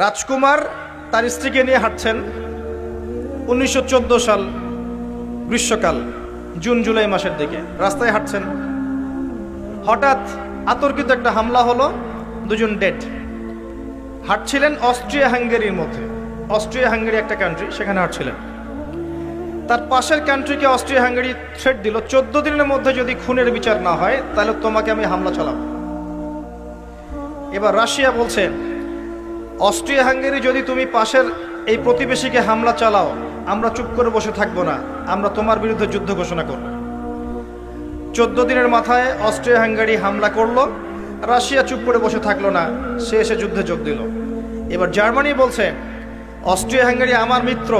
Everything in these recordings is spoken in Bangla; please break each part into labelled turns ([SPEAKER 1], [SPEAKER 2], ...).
[SPEAKER 1] রাজকুমার তার স্ত্রীকে নিয়ে হাঁটছেন 1914 সাল গ্রীষ্মকাল, জুন জুলাই মাসের দিকে রাস্তায় হাঁটছেন। হঠাৎ আতর্কিত একটা হামলা হলো, দুজন ডেড। হাঁটছিলেন অস্ট্রিয়া হাঙ্গেরির মধ্যে, অস্ট্রিয়া হাঙ্গেরি একটা কান্ট্রি, সেখানে হাঁটছিলেন। তার পাশের কান্ট্রিকে অস্ট্রিয়া হাঙ্গেরি থ্রেট দিল, 14 দিনের মধ্যে যদি খুনের বিচার না হয় তাহলে তোমাকে আমি হামলা চালাবো। এবার রাশিয়া বলছে, অস্ট্রিয়া হাঙ্গেরি যদি তুমি পাশের এই প্রতিবেশীকে হামলা চালাও, আমরা চুপ করে বসে থাকবো না, আমরা তোমার বিরুদ্ধে যুদ্ধ ঘোষণা করব। 14 দিনের মাথায় অস্ট্রিয়া হাঙ্গেরি হামলা করলো, রাশিয়া চুপ করে বসে থাকলো না, সে এসে যুদ্ধে যোগ দিল। এবার জার্মানি বলছে, অস্ট্রিয়া হাঙ্গেরি আমার মিত্র,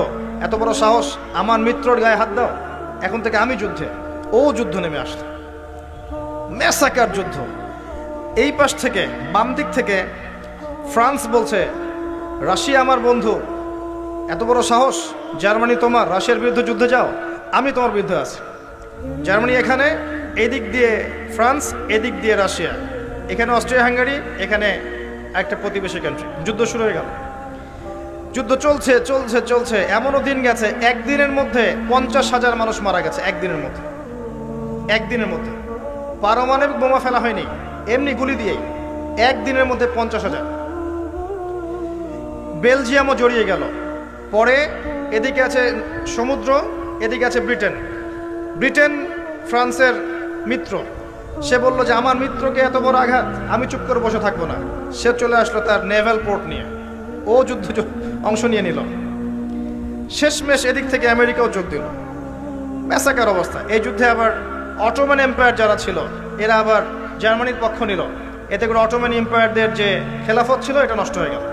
[SPEAKER 1] এত বড় সাহস, আমার মিত্রর গায়ে হাত দাও, এখন থেকে আমি যুদ্ধে। ও যুদ্ধ নেমে আসলো, ম্যাসাকার যুদ্ধ। এই পাশ থেকে, বাম দিক থেকে ফ্রান্স বলছে, রাশিয়া আমার বন্ধু, এত বড় সাহস, জার্মানি তোমার, রাশিয়ার বিরুদ্ধে যুদ্ধে যাও, আমি তোমার বিরুদ্ধে আছি। জার্মানি এখানে, এদিক দিয়ে ফ্রান্স, এদিক দিয়ে রাশিয়া, এখানে অস্ট্রিয়া হাঙ্গেরি, এখানে একটা প্রতিবেশী কান্ট্রি। যুদ্ধ শুরু হয়ে গেল, যুদ্ধ চলছে চলছে চলছে। এমনও দিন গেছে, একদিনের মধ্যে 50,000 মানুষ মারা গেছে। একদিনের মধ্যে, একদিনের মধ্যে পারমাণবিক বোমা ফেলা হয়নি, এমনি গুলি দিয়েই একদিনের মধ্যে 50,000। বেলজিয়ামও জড়িয়ে গেল। পরে এদিকে আছে সমুদ্র, এদিকে আছে ব্রিটেন। ব্রিটেন ফ্রান্সের মিত্র, সে বলল যে আমার মিত্রকে এত বড় আঘাত, আমি চুপ করে বসে থাকবো না। সে চলে আসলো তার নেভাল পোর্ট নিয়ে, ও যুদ্ধ অংশ নিয়ে নিল। শেষমেশ এদিক থেকে আমেরিকাও যোগ দিল। ম্যাসাকার অবস্থা। এই যুদ্ধে আবার অটোমান এম্পায়ার যারা ছিল, এরা আবার জার্মানির পক্ষ নিল। এতে করে অটোমান এম্পায়ারদের যে খেলাফত ছিল, এটা নষ্ট হয়ে গেল,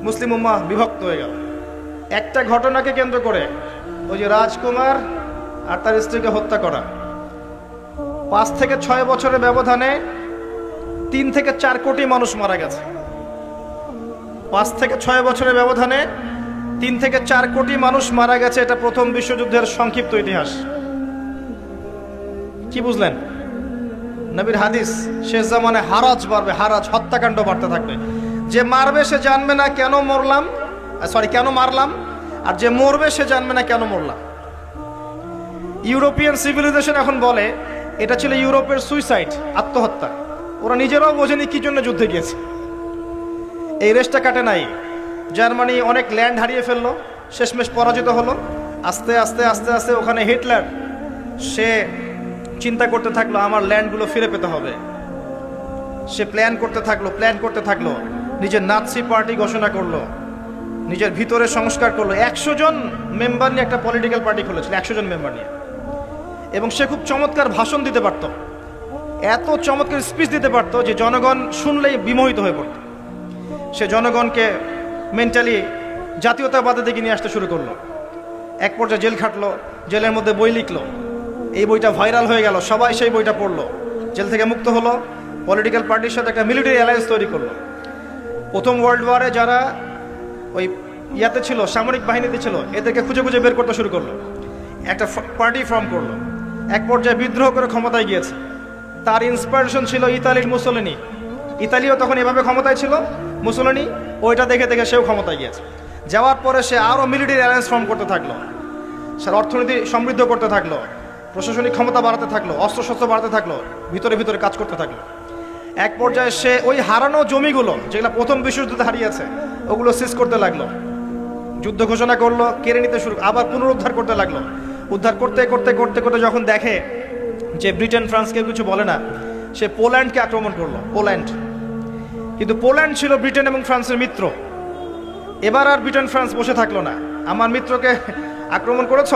[SPEAKER 1] মুসলিম উম্মাহ বিভক্ত হয়ে গেল। একটা ঘটনাকে কেন্দ্র করে, ওই যে রাজকুমার আর তার স্ত্রীকে হত্যা করা, 5 থেকে 6 বছরের ব্যবধানে 3 থেকে 4 কোটি মানুষ মারা গেছে। 5 থেকে 6 বছরের ব্যবধানে 3 থেকে 4 কোটি মানুষ মারা গেছে। এটা প্রথম বিশ্বযুদ্ধের সংক্ষিপ্ত ইতিহাস। কি বুঝলেন? নবীর হাদিস, শেষ জামানে হারাজ বাড়বে, হারাজ, হত্যাকাণ্ড বাড়তে থাকবে। যে মারবে সে জানবে না কেন মরলাম, কেন মারলাম, আর যে মরবে সে জানবে না কেন মরলাম। ইউরোপিয়ান সিভিলাইজেশন এখন বলে এটা ছিল ইউরোপের সুইসাইড, আত্মহত্যা। ওরা নিজেরাও বোঝেনি কি জন্য যুদ্ধে গিয়েছে। এই রেসটা কাটে নাই। জার্মানি অনেক ল্যান্ড হারিয়ে ফেললো, শেষমেশ পরাজিত হলো। আস্তে আস্তে আস্তে আস্তে ওখানে হিটলার, সে চিন্তা করতে থাকলো আমার ল্যান্ডগুলো ফিরে পেতে হবে। সে প্ল্যান করতে থাকলো, নিজের নাৎসি পার্টি ঘোষণা করলো, নিজের ভিতরে সংস্কার করলো। 100 জন মেম্বার নিয়ে একটা পলিটিক্যাল পার্টি খুলেছিল, 100 জন মেম্বার নিয়ে। এবং সে খুব চমৎকার ভাষণ দিতে পারত, এত চমৎকার স্পিচ দিতে পারত যে জনগণ শুনলেই বিমোহিত হয়ে পড়ত। সে জনগণকে মেন্টালি জাতীয়তাবাদের দিকে নিয়ে আসতে শুরু করলো। এক পর্যায়ে জেল খাটলো, জেলের মধ্যে বই লিখলো। এই বইটা ভাইরাল হয়ে গেল, সবাই সেই বইটা পড়লো। জেল থেকে মুক্ত হলো, পলিটিক্যাল পার্টির সাথে একটা মিলিটারি অ্যালায়েন্স তৈরি করলো। প্রথম ওয়ার্ল্ড ওয়ারে যারা ওই ইয়াতে ছিল, সামরিক বাহিনীতে ছিল, এদেরকে খুঁজে খুঁজে বের করতে শুরু করলো, একটা পার্টি ফর্ম করলো। এক পর্যায়ে বিদ্রোহ করে ক্ষমতায় গিয়েছে। তার ইন্সপিরেশন ছিল ইতালির মুসোলিনি। ইতালিও তখন এভাবে ক্ষমতায় ছিল, মুসোলিনি ওইটা দেখে দেখে সেও ক্ষমতায় গিয়েছে। যাওয়ার পরে সে আরও মিলিটারি অ্যালায়েন্স ফর্ম করতে থাকলো, সে অর্থনীতি সমৃদ্ধ করতে থাকলো, প্রশাসনিক ক্ষমতা বাড়াতে থাকলো, অস্ত্রশস্ত্র বাড়াতে থাকলো, ভিতরে ভিতরে কাজ করতে থাকলো। এক পর্যায়ে সে ওই হারানো জমিগুলো, যেগুলো প্রথম বিশ্বযুদ্ধে হারিয়েছে, ওগুলো সিজ করতে লাগলো। যুদ্ধ ঘোষণা করলো, কেড়ে নিতে শুরু, আবার পুনরুদ্ধার করতে লাগলো। উদ্ধার করতে করতে করতে করতে যখন দেখে যে ব্রিটেন ফ্রান্স কেউ কিছু বলে না, সে পোল্যান্ডকে আক্রমণ করলো। পোল্যান্ড, কিন্তু পোল্যান্ড ছিল ব্রিটেন এবং ফ্রান্সের মিত্র। এবার আর ব্রিটেন ফ্রান্স বসে থাকলো না, আমার মিত্রকে আক্রমণ করেছ,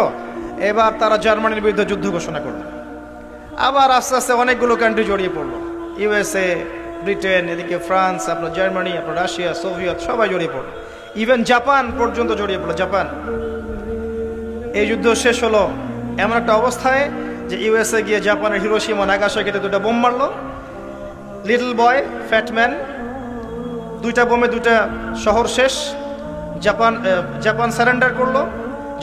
[SPEAKER 1] এবার তারা জার্মানির বিরুদ্ধে যুদ্ধ ঘোষণা করলো। আবার আস্তে আস্তে অনেকগুলো কান্ট্রি জড়িয়ে পড়লো, ইউএসএ, ব্রিটেন, এদিকে ফ্রান্স, আপনার জার্মানি, আপনার রাশিয়া, সোভিয়েত, সবাই জড়িয়ে পড়লো। ইভেন জাপান পর্যন্ত জড়িয়ে পড়লো। জাপান, এই যুদ্ধ শেষ হলো এমন একটা অবস্থায় যে ইউএসএ গিয়ে জাপানের হিরোশিমা নাগাসাকিতে 2টা বোম মারলো। লিটল বয়, ফ্যাট ম্যান, 2টা বোমে 2টা শহর শেষ। জাপান সারেন্ডার করলো,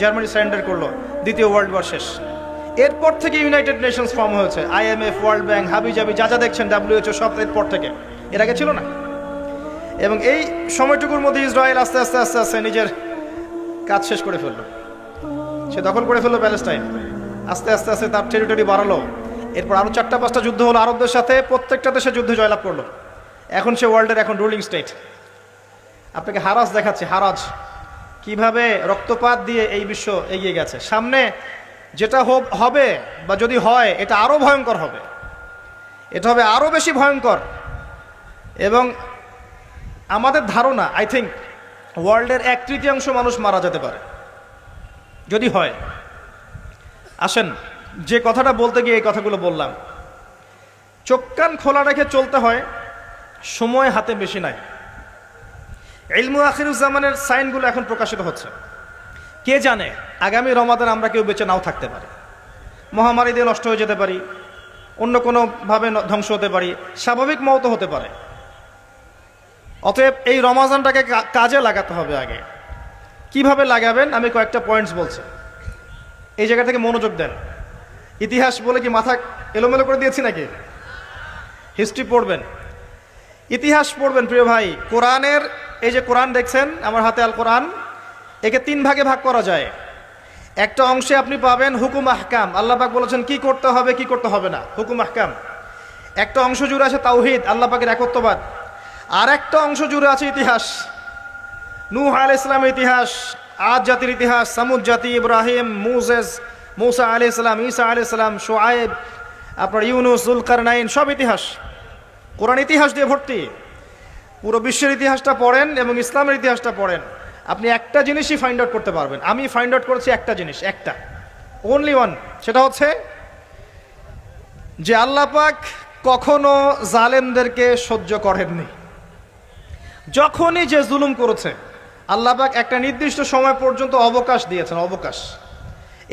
[SPEAKER 1] জার্মানি সারেন্ডার করলো, দ্বিতীয় ওয়ার্ল্ড ওয়ার শেষ। এরপর থেকে ইউনাইটেড নেশনস ফর্ম হয়েছে, IMF, ওয়ার্ল্ড ব্যাংক, হাবি জাবি যা যা দেখছেন, WHO, সব এরপর থেকে। এর আগে ছিল না। এবং এই সময়টুকুর মধ্যে ইসরায়েল আস্তে আস্তে আস্তে আস্তে নিজের কাজ শেষ করে ফেললো। সে দখল করে ফেললো প্যালেস্টাইন, আস্তে আস্তে আস্তে তার টেরিটরি বাড়ালো। এরপর আরও 4-5টা যুদ্ধ হলো আরবদের সাথে, প্রত্যেকটা দেশে যুদ্ধে জয়লাভ করলো। এখন সে ওয়ার্ল্ডের এখন রুলিং স্টেট। আপনাকে হারাজ দেখাচ্ছে, হারাজ কিভাবে রক্তপাত দিয়ে এই বিশ্ব এগিয়ে গেছে। সামনে যেটা হবে বা যদি হয় এটা আরও ভয়ঙ্কর হবে, এটা হবে আরও বেশি ভয়ঙ্কর। এবং আমাদের ধারণা, আই থিঙ্ক ওয়ার্ল্ডের 1/3 মানুষ মারা যেতে পারে যদি হয়। আসেন, যে কথাটা বলতে গিয়ে এই কথাগুলো বললাম, চোখ কান খোলা রেখে চলতে হয়, সময় হাতে বেশি নাই। ইলমু আখিরুজ্জামানের সাইনগুলো এখন প্রকাশিত হচ্ছে। কে জানে আগামী রমাদান আমরা কেউ বেঁচে নাও থাকতে পারি, মহামারী দিয়ে নষ্ট হয়ে যেতে পারি, অন্য কোনোভাবে ধ্বংস হতে পারি, স্বাভাবিক মওত হতে পারে। অতএব এই রমাজানটাকে কাজে লাগাতে হবে। আগে কিভাবে লাগাবেন আমি কয়েকটা পয়েন্টস বলছি, এই জায়গা থেকে মনোযোগ দেন। ইতিহাস বলে কি মাথা এলোমেলো করে দিয়েছি নাকি? হিস্ট্রি পড়বেন, ইতিহাস পড়বেন প্রিয় ভাই। কোরআনের এই যে কোরআন দেখছেন আমার হাতে, আল কোরআন, একে 3 ভাগে ভাগ করা যায়। একটা অংশে আপনি পাবেন হুকুম আহকাম, আল্লাহ পাক বলেছেন কি করতে হবে কি করতে হবে না, হুকুম আহকাম। একটা অংশ জুড়ে আছে তাওহীদ, আল্লাহ পাকের একত্ববাদ। আর একটা অংশ জুড়ে আছে ইতিহাস, নূহ আলাইহিস সালামের ইতিহাস, আদ জাতির ইতিহাস, সামুদ জাতি, ইব্রাহিম, মূসা আলাইহিস সালাম, ঈসা আলাইহিস সালাম, শুআয়ব, আপনার ইউনুস, যুলকারনাইন, সব ইতিহাস। কোরআন ইতিহাস দিয়ে ভর্তি। পুরো বিশ্বের ইতিহাসটা পড়েন এবং ইসলামের ইতিহাসটা পড়েন, আপনি একটা জিনিসই ফাইন্ড আউট করতে পারবেন। আমি ফাইন্ড আউট করেছি একটা জিনিস, একটা, অনলি ওয়ান। সেটা হচ্ছে যে আল্লাহ পাক কখনো জালেমদেরকে সহ্য করেননি। যখনই যে জুলুম করেছে আল্লাহ পাক একটা নির্দিষ্ট সময় পর্যন্ত অবকাশ দিয়েছেন, অবকাশ।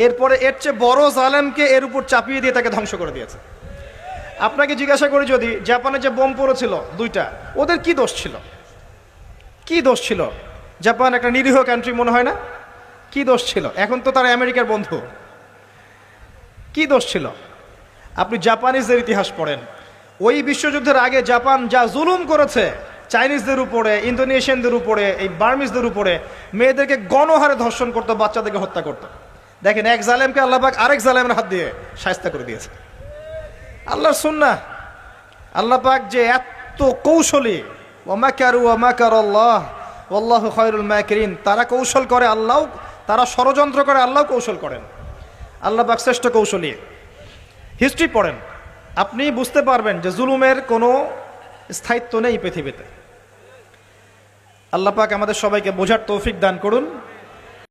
[SPEAKER 1] এরপরে এর চেয়ে বড় জালেমকে এর উপর চাপিয়ে দিয়ে তাকে ধ্বংস করে দিয়েছে। আপনাকে জিজ্ঞাসা করি, যদি জাপানে যে বোম পড়েছিল 2টা, ওদের কি দোষ ছিল? কি দোষ ছিল? জাপান একটা নিরীহ কান্ট্রি মনে হয় না? কি দোষ ছিল? এখন তো তারা আমেরিকার বন্ধু। কি দোষ ছিল? আপনি জাপানিজদের ইতিহাস পড়েন, ওই বিশ্বযুদ্ধের আগে জাপান যা জুলুম করেছে চাইনিজদের উপরে, ইন্দোনেশিয়ানদের উপরে, এই বার্মিজদের উপরে, মেয়েদেরকে গণহারে ধর্ষণ করতো, বাচ্চাদেরকে হত্যা করতো। দেখেন, এক জালেমকে আল্লাহ পাক আরেক জালেমের হাত দিয়ে শায়েস্তা করে দিয়েছে। আল্লাহর সুন্নাহ। আল্লাহ পাক যে এত কৌশলী, ওয়া মাকারু ওয়া মাকারাল্লাহ ওয়াল্লাহু খায়রুল মাকিরিন। তারা কৌশল করে, আল্লাহ, তারা ষড়যন্ত্র করে, আল্লাহ কৌশল করেন। আল্লাহ পাক শ্রেষ্ঠ কৌশলী। হিস্ট্রি পড়েন, আপনি বুঝতে পারবেন যে জুলুমের কোনো স্থায়িত্ব নেই পৃথিবীতে। আল্লাহ পাক আমাদের সবাইকে বোঝার তৌফিক দান করুন।